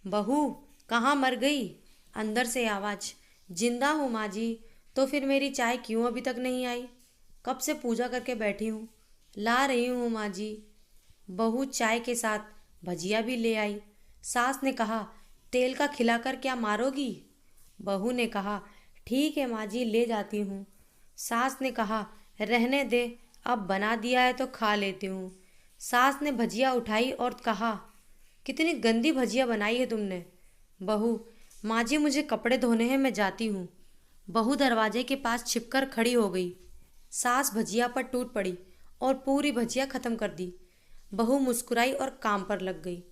बहू, कहाँ मर गई? अंदर से आवाज। जिंदा हूँ माँ जी। तो फिर मेरी चाय क्यों अभी तक नहीं आई? कब से पूजा करके बैठी हूँ। ला रही हूँ माँ जी। बहू चाय के साथ भजिया भी ले आई। सास ने कहा, तेल का खिलाकर क्या मारोगी? बहू ने कहा, ठीक है माँ जी, ले जाती हूँ। सास ने कहा, रहने दे, अब बना दिया है तो खा लेती हूँ। सास ने भजिया उठाई और कहा, कितनी गंदी भजिया बनाई है तुमने। बहू, माँ जी मुझे कपड़े धोने हैं, मैं जाती हूँ। बहू दरवाजे के पास छिपकर खड़ी हो गई। सास भजिया पर टूट पड़ी और पूरी भजिया खत्म कर दी। बहू मुस्कुराई और काम पर लग गई।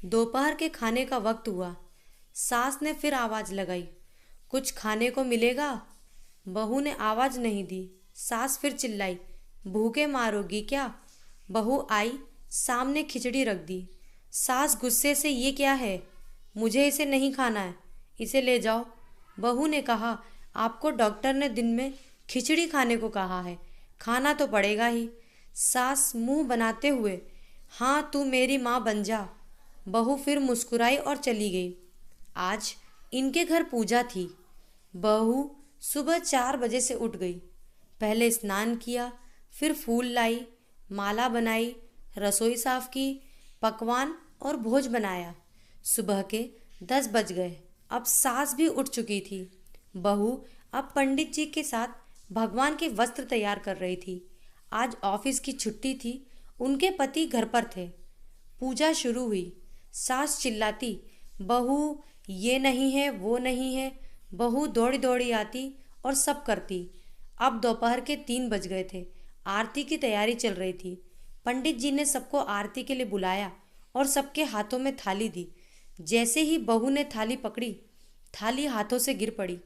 दोपहर के खाने का वक्त हुआ। सास ने फिर आवाज लगाई, कुछ खाने को मिलेगा? बहू ने आवाज नहीं दी। सास फिर चिल्लाई, भूखे मारोगी क्या? बहू आई, सामने खिचड़ी रख दी। सास गुस्से से, ये क्या है? मुझे इसे नहीं खाना है, इसे ले जाओ। बहू ने कहा, आपको डॉक्टर ने दिन में खिचड़ी खाने को कहा है, खाना तो पड़ेगा ही। सास मुंह बनाते हुए, हाँ तू मेरी माँ बन जा। बहू फिर मुस्कुराई और चली गई। आज इनके घर पूजा थी। बहू सुबह 4 बजे से उठ गई। पहले स्नान किया, फिर फूल लाई, माला बनाई, रसोई साफ की, पकवान और भोज बनाया। सुबह के 10 बज गए। अब सास भी उठ चुकी थी। बहू अब पंडित जी के साथ भगवान के वस्त्र तैयार कर रही थी। आज ऑफिस की छुट्टी थी। उनके पति घर पर थे। पूजा शुरू हुई। सास चिल्लाती, बहू ये नहीं है, वो नहीं है। बहू दौड़ी दौड़ी आती और सब करती। अब दोपहर के 3 बज गए थे। आरती की तैयारी चल रही थी। पंडित जी ने सबको आरती के लिए बुलाया और सबके हाथों में थाली दी। जैसे ही बहू ने थाली पकड़ी, थाली हाथों से गिर पड़ी।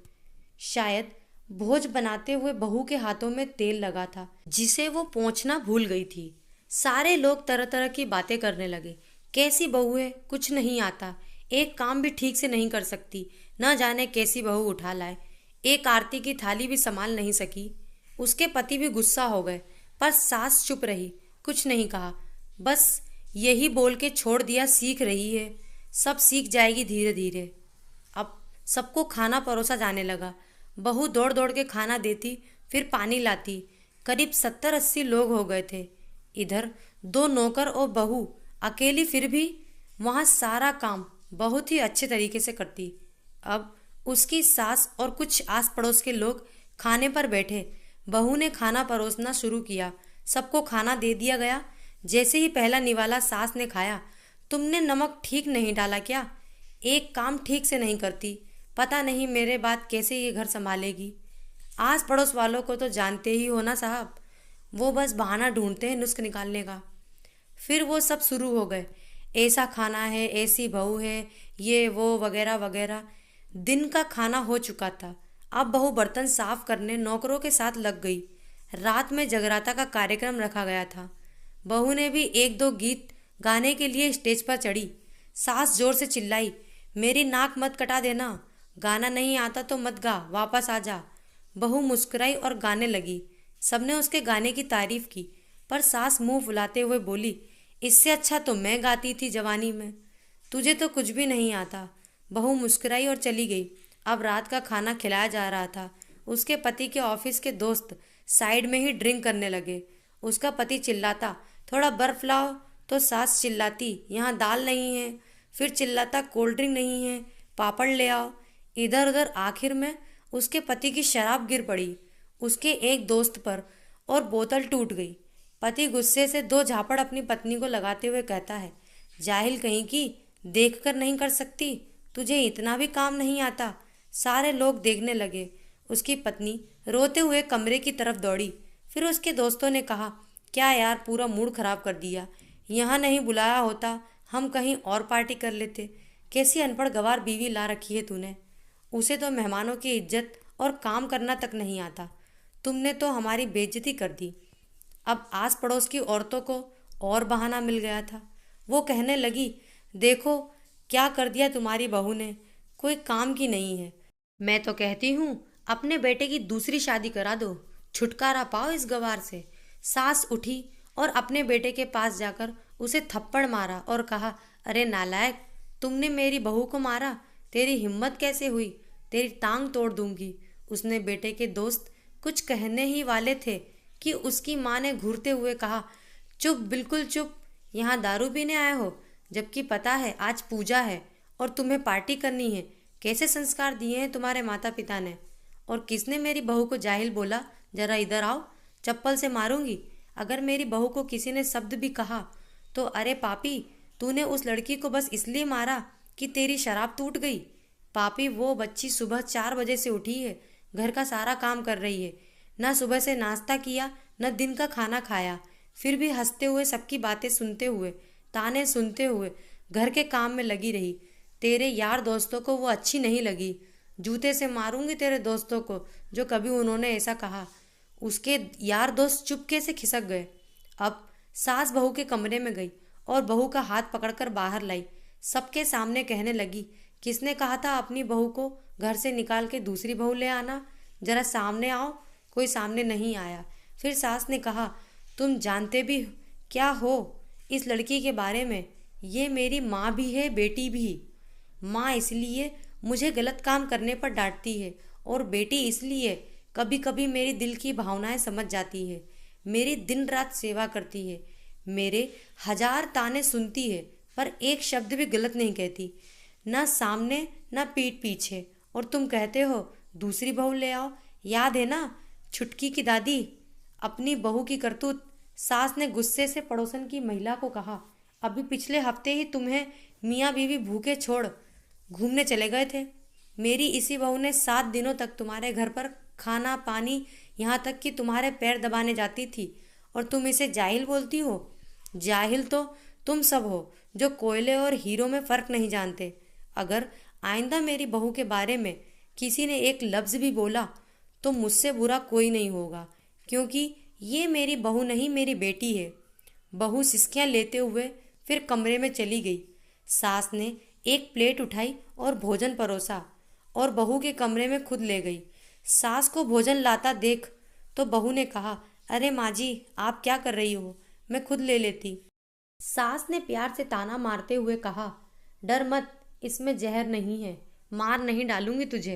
शायद भोज बनाते हुए बहू के हाथों में तेल लगा था, जिसे वो पोंछना भूल गई थी। सारे लोग तरह तरह की बातें करने लगे। कैसी बहू है, कुछ नहीं आता, एक काम भी ठीक से नहीं कर सकती, न जाने कैसी बहू उठा लाए, एक आरती की थाली भी संभाल नहीं सकी। उसके पति भी गुस्सा हो गए, पर सास चुप रही, कुछ नहीं कहा। बस यही बोल के छोड़ दिया, सीख रही है, सब सीख जाएगी धीरे धीरे। अब सबको खाना परोसा जाने लगा। बहू दौड़ दौड़ के खाना देती, फिर पानी लाती। करीब 70-80 लोग हो गए थे। इधर 2 नौकर और बहू अकेली, फिर भी वहाँ सारा काम बहुत ही अच्छे तरीके से करती। अब उसकी सास और कुछ आस पड़ोस के लोग खाने पर बैठे। बहू ने खाना परोसना शुरू किया। सबको खाना दे दिया गया। जैसे ही पहला निवाला सास ने खाया, तुमने नमक ठीक नहीं डाला क्या? एक काम ठीक से नहीं करती, पता नहीं मेरे बाद कैसे ये घर संभालेगी। आस पड़ोस वालों को तो जानते ही हो ना साहब, वो बस बहाना ढूंढते हैं नुस्ख निकालने का। फिर वो सब शुरू हो गए, ऐसा खाना है, ऐसी बहू है, ये वो वगैरह वगैरह। दिन का खाना हो चुका था। अब बहू बर्तन साफ करने नौकरों के साथ लग गई। रात में जगराता का कार्यक्रम रखा गया था। बहू ने भी एक दो गीत गाने के लिए स्टेज पर चढ़ी। सास जोर से चिल्लाई, मेरी नाक मत कटा देना, गाना नहीं आता तो मत गा, वापस आ जा। बहू मुस्कुराई और गाने लगी। सबने उसके गाने की तारीफ की, पर सास मुंह फुलाते हुए बोली, इससे अच्छा तो मैं गाती थी जवानी में, तुझे तो कुछ भी नहीं आता। बहू मुस्कुराई और चली गई। अब रात का खाना खिलाया जा रहा था। उसके पति के ऑफिस के दोस्त साइड में ही ड्रिंक करने लगे। उसका पति चिल्लाता, थोड़ा बर्फ लाओ, तो सास चिल्लाती, यहाँ दाल नहीं है। फिर चिल्लाता, कोल्ड ड्रिंक नहीं है, पापड़ ले आओ। इधर उधर आखिर में उसके पति की शराब गिर पड़ी उसके एक दोस्त पर और बोतल टूट गई। पति गुस्से से 2 झापड़ अपनी पत्नी को लगाते हुए कहता है, जाहिल कहीं की, देख कर नहीं कर सकती, तुझे इतना भी काम नहीं आता। सारे लोग देखने लगे। उसकी पत्नी रोते हुए कमरे की तरफ दौड़ी। फिर उसके दोस्तों ने कहा, क्या यार, पूरा मूड खराब कर दिया, यहाँ नहीं बुलाया होता, हम कहीं और पार्टी कर लेते। कैसी अनपढ़ गवार बीवी ला रखी है तूने, उसे तो मेहमानों की इज्जत और काम करना तक नहीं आता। तुमने तो हमारी बेइज्जती कर दी। अब आस पड़ोस की औरतों को और बहाना मिल गया था। वो कहने लगी, देखो क्या कर दिया तुम्हारी बहू ने, कोई काम की नहीं है। मैं तो कहती हूँ अपने बेटे की दूसरी शादी करा दो, छुटकारा पाओ इस गवार से। सास उठी और अपने बेटे के पास जाकर उसे थप्पड़ मारा और कहा, अरे नालायक, तुमने मेरी बहू को मारा, तेरी हिम्मत कैसे हुई, तेरी टांग तोड़ दूंगी। उसने बेटे के दोस्त कुछ कहने ही वाले थे कि उसकी माँ ने घूरते हुए कहा, चुप, बिल्कुल चुप, यहाँ दारू पीने आए हो, जबकि पता है आज पूजा है और तुम्हें पार्टी करनी है। कैसे संस्कार दिए हैं तुम्हारे माता पिता ने। और किसने मेरी बहू को जाहिल बोला, जरा इधर आओ, चप्पल से मारूंगी। अगर मेरी बहू को किसी ने शब्द भी कहा तो, अरे पापी, तूने उस लड़की को बस इसलिए मारा कि तेरी शराब टूट गई। पापी, वो बच्ची सुबह 4 बजे से उठी है, घर का सारा काम कर रही है, न सुबह से नाश्ता किया न दिन का खाना खाया, फिर भी हंसते हुए सबकी बातें सुनते हुए, ताने सुनते हुए घर के काम में लगी रही। तेरे यार दोस्तों को वो अच्छी नहीं लगी। जूते से मारूंगी तेरे दोस्तों को जो कभी उन्होंने ऐसा कहा। उसके यार दोस्त चुपके से खिसक गए। अब सास बहू के कमरे में गई और बहू का हाथ पकड़कर बाहर लाई। सबके सामने कहने लगी, किसने कहा था अपनी बहू को घर से निकाल के दूसरी बहू ले आना, जरा सामने आओ। कोई सामने नहीं आया। फिर सास ने कहा, तुम जानते भी क्या हो इस लड़की के बारे में, ये मेरी माँ भी है, बेटी भी। माँ इसलिए मुझे गलत काम करने पर डांटती है और बेटी इसलिए कभी कभी मेरी दिल की भावनाएं समझ जाती है, मेरी दिन रात सेवा करती है, मेरे 1000 ताने सुनती है पर एक शब्द भी गलत नहीं कहती, ना सामने ना पीठ पीछे। और तुम कहते हो दूसरी बहू ले आओ, याद है ना छुटकी की दादी, अपनी बहू की करतूत। सास ने गुस्से से पड़ोसन की महिला को कहा, अभी पिछले हफ्ते ही तुम्हें मियाँ बीवी भूखे छोड़ घूमने चले गए थे। मेरी इसी बहू ने 7 दिनों तक तुम्हारे घर पर खाना पानी, यहाँ तक कि तुम्हारे पैर दबाने जाती थी, और तुम इसे जाहिल बोलती हो। जाहिल तो तुम सब हो जो कोयले और हीरो में फ़र्क नहीं जानते। अगर आइंदा मेरी बहू के बारे में किसी ने एक लफ्ज़ भी बोला तो मुझसे बुरा कोई नहीं होगा, क्योंकि ये मेरी बहू नहीं, मेरी बेटी है। बहू सिसकियाँ लेते हुए फिर कमरे में चली गई। सास ने एक प्लेट उठाई और भोजन परोसा और बहू के कमरे में खुद ले गई। सास को भोजन लाता देख तो बहू ने कहा, अरे माँ जी, आप क्या कर रही हो, मैं खुद ले लेती। सास ने प्यार से ताना मारते हुए कहा, डर मत, इसमें जहर नहीं है, मार नहीं डालूंगी तुझे।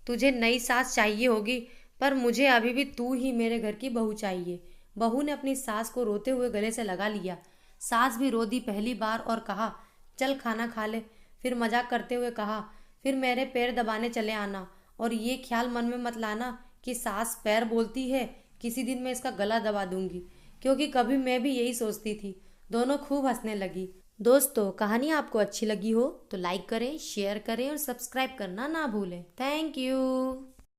तुझे नई सास चाहिए होगी पर मुझे अभी भी तू ही मेरे घर की बहू चाहिए। बहू ने अपनी सास को रोते हुए गले से लगा लिया। सास भी रो दी पहली बार और कहा, चल खाना खा ले। फिर मजाक करते हुए कहा, फिर मेरे पैर दबाने चले आना, और ये ख्याल मन में मत लाना कि सास पैर बोलती है, किसी दिन मैं इसका गला दबा दूंगी, क्योंकि कभी मैं भी यही सोचती थी। दोनों खूब हंसने लगी। दोस्तों, कहानी आपको अच्छी लगी हो तो लाइक करें, शेयर करें और सब्सक्राइब करना ना भूलें। Thank you.